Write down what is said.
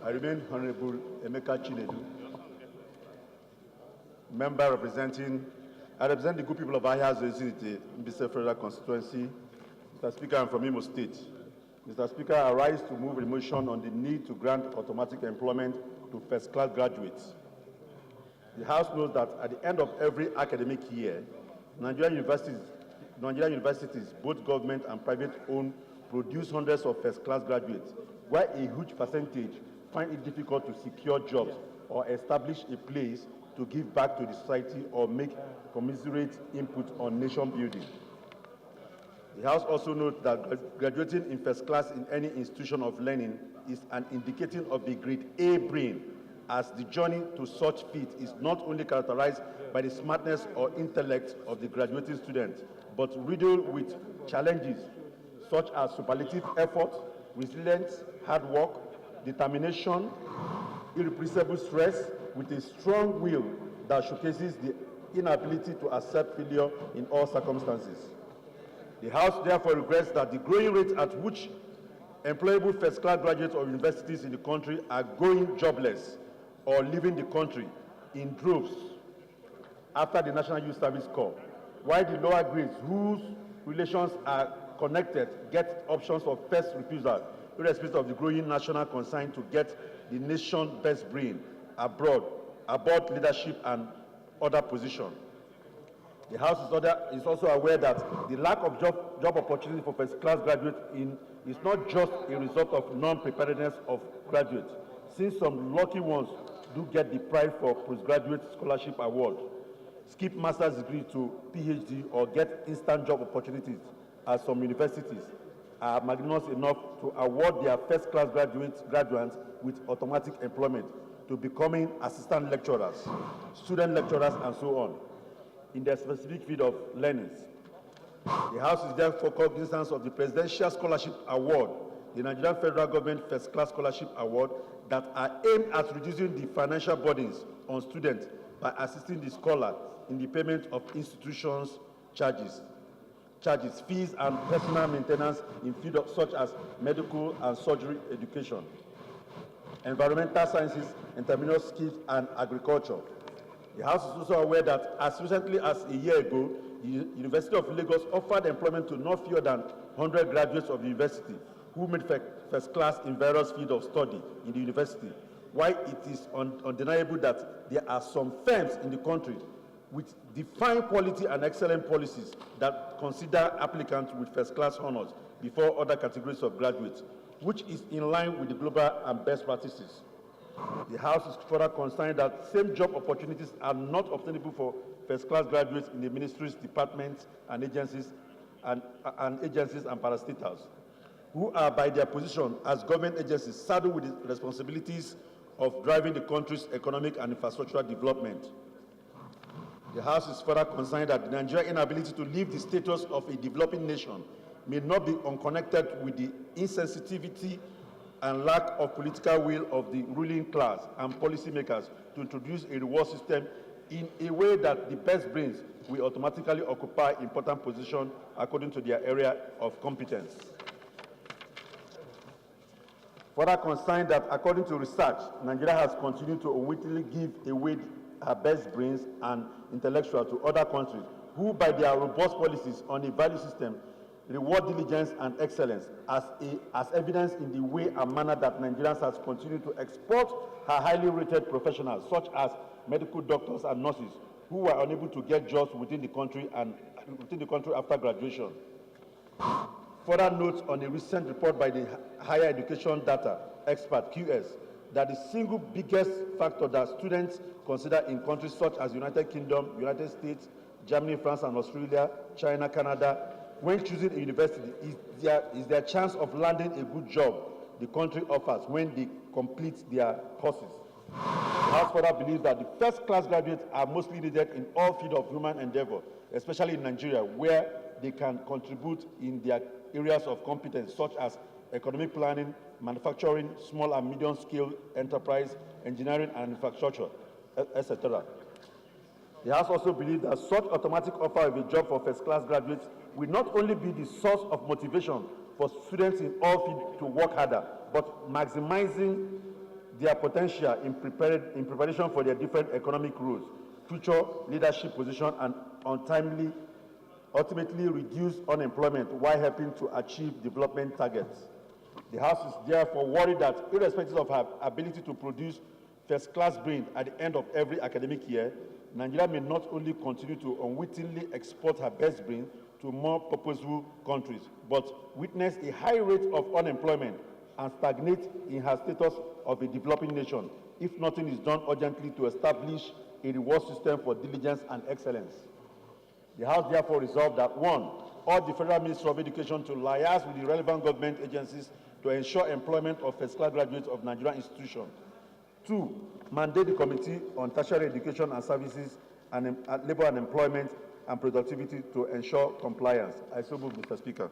I remain Honorable Emeka Chinedu, member I represent the good people of Ahia Zeziti, Mbise Federal Constituency. Mr. Speaker, I'm from Imo State. Mr. Speaker, I rise to move a motion on the need to grant automatic employment to first-class graduates. The House knows that at the end of every academic year, Nigerian universities, both government and private owned, produce hundreds of first-class graduates, while a huge percentage find it difficult to secure jobs or establish a place to give back to the society or make commensurate input on nation building. The House also notes that graduating in first class in any institution of learning is an indicator of the grade A brain, as the journey to such feat is not only characterized by the smartness or intellect of the graduating student, but riddled with challenges such as superlative effort, resilience, hard work, determination, irrepressible stress, with a strong will that showcases the inability to accept failure in all circumstances. The House therefore regrets that the growing rate at which employable first-class graduates of universities in the country are going jobless or leaving the country in droves after the National Youth Service Corps, while the lower grades whose relations are connected get options of first refusal, irrespective of the growing national concern to get the nation's best brain abroad leadership and other positions. The House is also aware that the lack of job opportunity for first-class graduates is not just a result of non-preparedness of graduates, since some lucky ones do get the prize for postgraduate scholarship award, skip master's degree to PhD, or get instant job opportunities, as some universities are magnanimous enough to award their first-class graduates with automatic employment to becoming assistant lecturers, student lecturers, and so on, in their specific field of learning. The House is therefore cognizant of the Presidential Scholarship Award, the Nigerian Federal Government First Class Scholarship Award, that are aimed at reducing the financial burdens on students by assisting the scholar in the payment of institutions' charges, fees, and personal maintenance in fields such as medical and surgery education, environmental sciences, intermediate skills, and agriculture. The House is also aware that as recently as a year ago, the University of Lagos offered employment to not fewer than 100 graduates of the university who made first class in various fields of study in the university, while it is undeniable that there are some firms in the country with defined quality and excellent policies that consider applicants with first class honors before other categories of graduates, which is in line with the global and best practices. The House is further concerned that same job opportunities are not obtainable for first-class graduates in the ministries, departments, and agencies and parastatals, who are, by their position as government agencies, saddled with the responsibilities of driving the country's economic and infrastructural development. The House is further concerned that Nigeria's inability to live the status of a developing nation may not be unconnected with the insensitivity and lack of political will of the ruling class and policymakers to introduce a reward system in a way that the best brains will automatically occupy important positions according to their area of competence. Further concerned that according to research, Nigeria has continued to unwittingly give away her best brains and intellectuals to other countries who, by their robust policies on a value system, reward diligence and excellence, as evidenced in the way and manner that Nigerians has continued to export her highly rated professionals, such as medical doctors and nurses, who were unable to get jobs within the country after graduation. Further notes on a recent report by the Higher Education Data Expert (QS) that the single biggest factor that students consider in countries such as United Kingdom, United States, Germany, France, and Australia, China, Canada, when choosing a university is their chance of landing a good job the country offers when they complete their courses. The House further believes that the first-class graduates are mostly needed in all fields of human endeavor, especially in Nigeria, where they can contribute in their areas of competence, such as economic planning, manufacturing, small and medium-scale enterprise, engineering and infrastructure, etc. The House also believes that such automatic offer of a job for first-class graduates will not only be the source of motivation for students in all fields to work harder, but maximizing their potential in preparation for their different economic roles, future leadership position, and ultimately reduce unemployment while helping to achieve development targets. The House is therefore worried that, irrespective of her ability to produce first-class brain at the end of every academic year, Nigeria may not only continue to unwittingly export her best brain to more purposeful countries, but witness a high rate of unemployment and stagnate in her status of a developing nation if nothing is done urgently to establish a reward system for diligence and excellence. The House therefore resolved that 1. Urge the Federal Ministry of Education to liaise with the relevant government agencies to ensure employment of first-class graduates of Nigerian institutions. 2. Mandate the Committee on Tertiary Education and Services and Labour and Employment and Productivity to ensure compliance. I so move, Mr. Speaker.